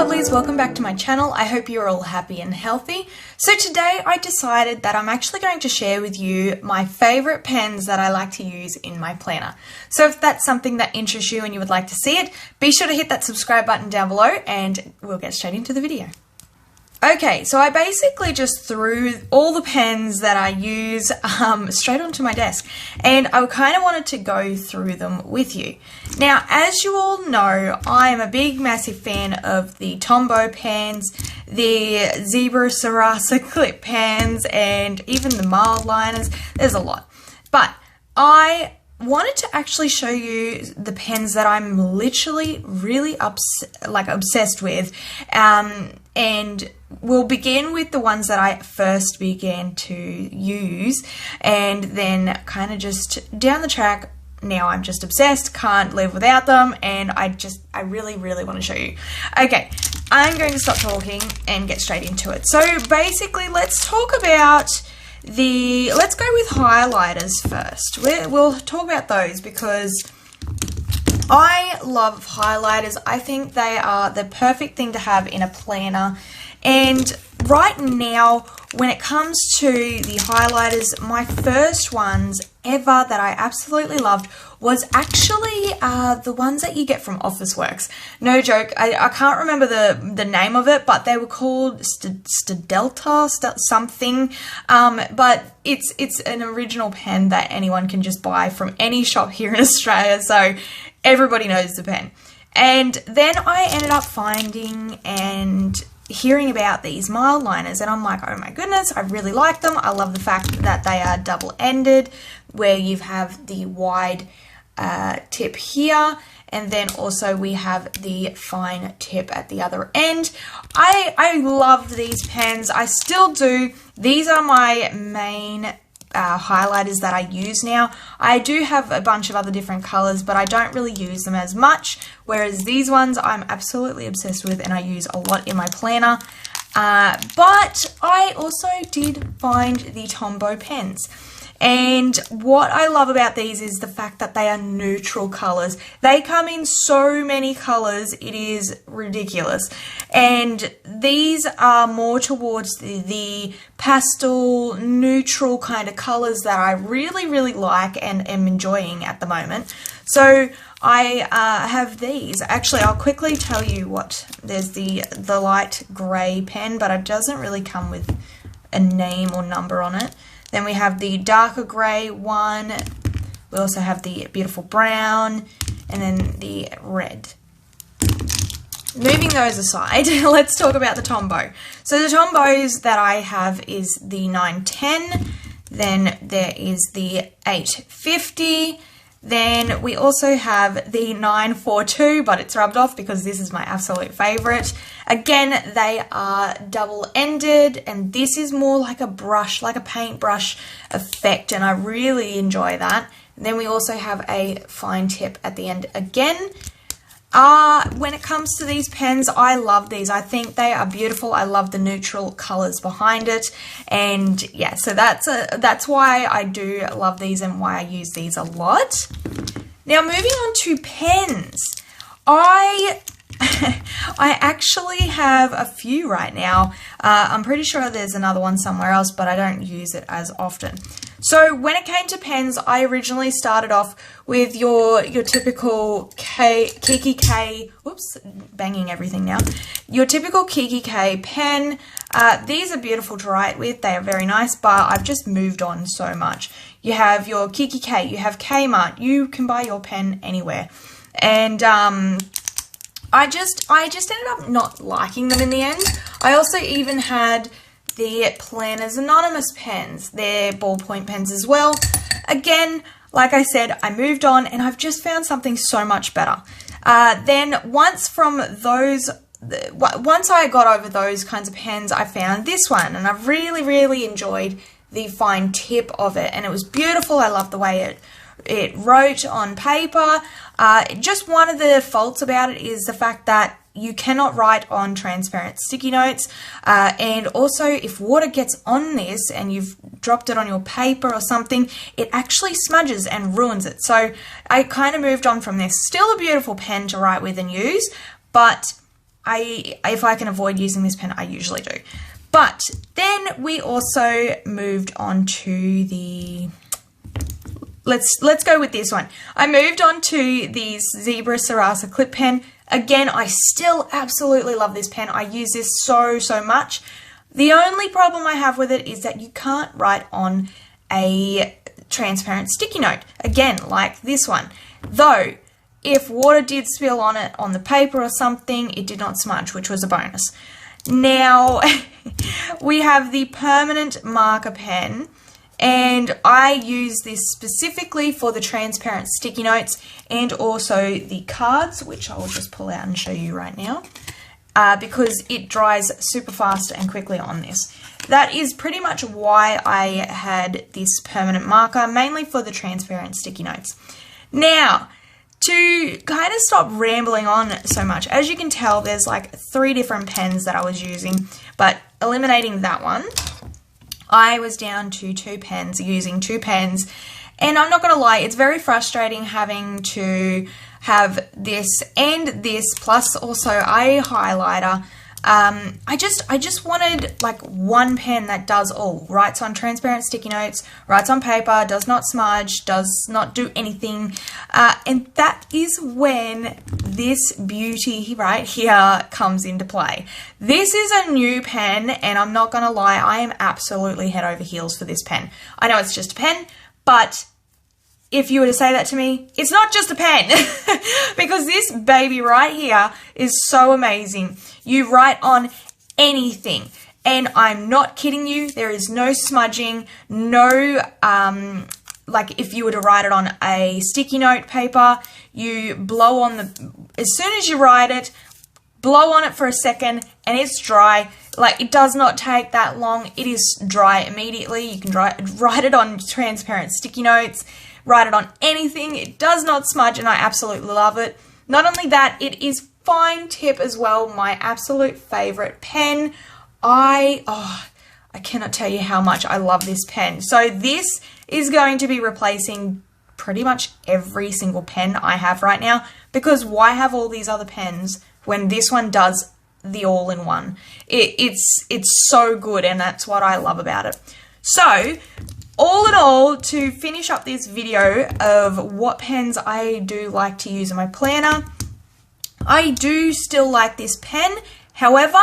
lovelies, welcome back to my channel. I hope you're all happy and healthy. So today I decided that I'm actually going to share with you my favorite pens that I like to use in my planner. So if that's something that interests you and you would like to see it, be sure to hit that subscribe button down below and we'll get straight into the video. Okay, so I basically just threw all the pens that I use straight onto my desk, and I kind of wanted to go through them with you. Now, as you all know, I am a big, massive fan of the Tombow pens, the Zebra Sarasa clip pens, and even the Mildliners. There's a lot. But I wanted to actually show you the pens that I'm literally really obsessed with, and we'll begin with the ones that I first began to use, and then kind of just down the track, now I'm just obsessed, can't live without them, and I really want to show you. Okay, I'm going to stop talking and get straight into it. So basically, let's go with highlighters first. We'll talk about those because I love highlighters. I think they are the perfect thing to have in a planner. And right now, when it comes to the highlighters, my first ones ever that I absolutely loved was actually the ones that you get from Officeworks. No joke, I can't remember the name of it, but they were called Stadelta something. But it's an original pen that anyone can just buy from any shop here in Australia, so everybody knows the pen. And then I ended up finding and hearing about these Mildliners, and I'm like, oh my goodness, I really like them. I love the fact that they are double-ended, where you have the wide tip here, and then also we have the fine tip at the other end. I love these pens. I still do. These are my main highlighters that I use now. I do have a bunch of other different colors, but I don't really use them as much, whereas these ones I'm absolutely obsessed with and I use a lot in my planner. But I also did find the Tombow pens. And what I love about these is the fact that they are neutral colors. They come in so many colors, it is ridiculous. And these are more towards the pastel, neutral kind of colors that I really like and am enjoying at the moment. So I have these. Actually, I'll quickly tell you what. There's the light grey pen, but it doesn't really come with a name or number on it. Then we have the darker grey one. We also have the beautiful brown and then the red. Moving those aside, let's talk about the Tombow. So the Tombows that I have is the 910. Then there is the 850. Then we also have the 942, but it's rubbed off because this is my absolute favorite. Again, they are double-ended, and this is more like a brush, like a paintbrush effect, and I really enjoy that. And then we also have a fine tip at the end again. When it comes to these pens, I love these. I think they are beautiful. I love the neutral colors behind it. And yeah, so that's why I do love these and why I use these a lot. Now, moving on to pens. I actually have a few right now. I'm pretty sure there's another one somewhere else, but I don't use it as often. So when it came to pens, I originally started off with your typical Kiki K, whoops, banging everything now. Your typical Kiki K pen. These are beautiful to write with. They are very nice, but I've just moved on so much. You have your Kiki K, you have Kmart. You can buy your pen anywhere. And I just ended up not liking them in the end. I also even had the Planners Anonymous pens. They're ballpoint pens as well. Again, like I said, I moved on and I've just found something so much better. Then once I got over those kinds of pens, I found this one, and I really enjoyed the fine tip of it, and it was beautiful. I love the way it wrote on paper. Just one of the faults about it is the fact that you cannot write on transparent sticky notes, and also if water gets on this and you've dropped it on your paper or something, it actually smudges and ruins it. So I kind of moved on from this. Still a beautiful pen to write with and use, but if I can avoid using this pen, I usually do. But then we also moved on to the, let's go with this one. I moved on to the Zebra Sarasa clip pen. Again, I still absolutely love this pen. I use this so much. The only problem I have with it is that you can't write on a transparent sticky note. Again, like this one. Though, if water did spill on it, on the paper or something, it did not smudge, which was a bonus. Now, we have the permanent marker pen, and I use this specifically for the transparent sticky notes and also the cards, which I will just pull out and show you right now, because it dries super fast and quickly on this. That is pretty much why I had this permanent marker, mainly for the transparent sticky notes. Now, to kind of stop rambling on so much, as you can tell, there's like 3 different pens that I was using, but eliminating that one, I was down to 2 pens, using 2 pens, and I'm not going to lie, it's very frustrating having to have this and this, plus also a highlighter. I just wanted like one pen that does all. Writes on transparent sticky notes, writes on paper, does not smudge, does not do anything. And that is when this beauty right here comes into play. This is a new pen, and I'm not going to lie, I am absolutely head over heels for this pen. I know it's just a pen, but if you were to say that to me, it's not just a pen, because this baby right here is so amazing. You write on anything, and I'm not kidding you, there is no smudging, no, like if you were to write it on a sticky note paper, you blow on as soon as you write it, blow on it for a second, and it's dry. Like, it does not take that long, it is dry immediately. You can write it on transparent sticky notes, write it on anything, it does not smudge, and I absolutely love it. Not only that, it is fine tip as well, my absolute favorite pen. I cannot tell you how much I love this pen. So this is going to be replacing pretty much every single pen I have right now, because why have all these other pens when this one does the all-in-one? It's so good, and that's what I love about it. So, all in all, to finish up this video of what pens I do like to use in my planner, I do still like this pen. However,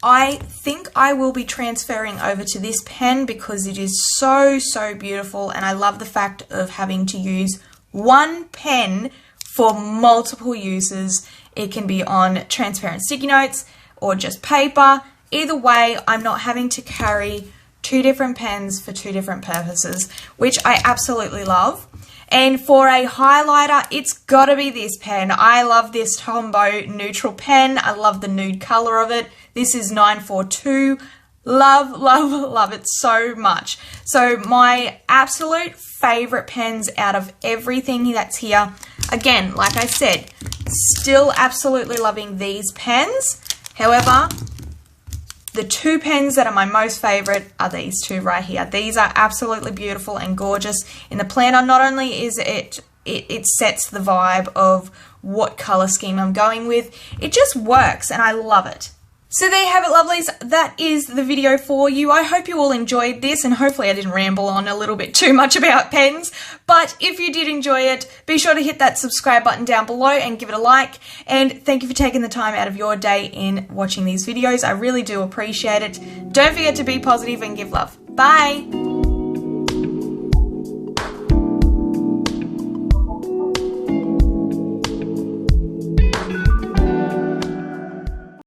I think I will be transferring over to this pen because it is so beautiful, and I love the fact of having to use one pen for multiple uses. It can be on transparent sticky notes or just paper. Either way, I'm not having to carry 2 different pens for 2 different purposes, which I absolutely love. And for a highlighter, it's got to be this pen. I love this Tombow neutral pen. I love the nude color of it. This is 942. Love it so much. So my absolute favorite pens out of everything that's here. Again, like I said, still absolutely loving these pens. However, the 2 pens that are my most favorite are these 2 right here. These are absolutely beautiful and gorgeous in the planner. Not only is it sets the vibe of what color scheme I'm going with, it just works and I love it. So there you have it, lovelies. That is the video for you. I hope you all enjoyed this, and hopefully I didn't ramble on a little bit too much about pens. But if you did enjoy it, be sure to hit that subscribe button down below and give it a like. And thank you for taking the time out of your day in watching these videos. I really do appreciate it. Don't forget to be positive and give love. Bye.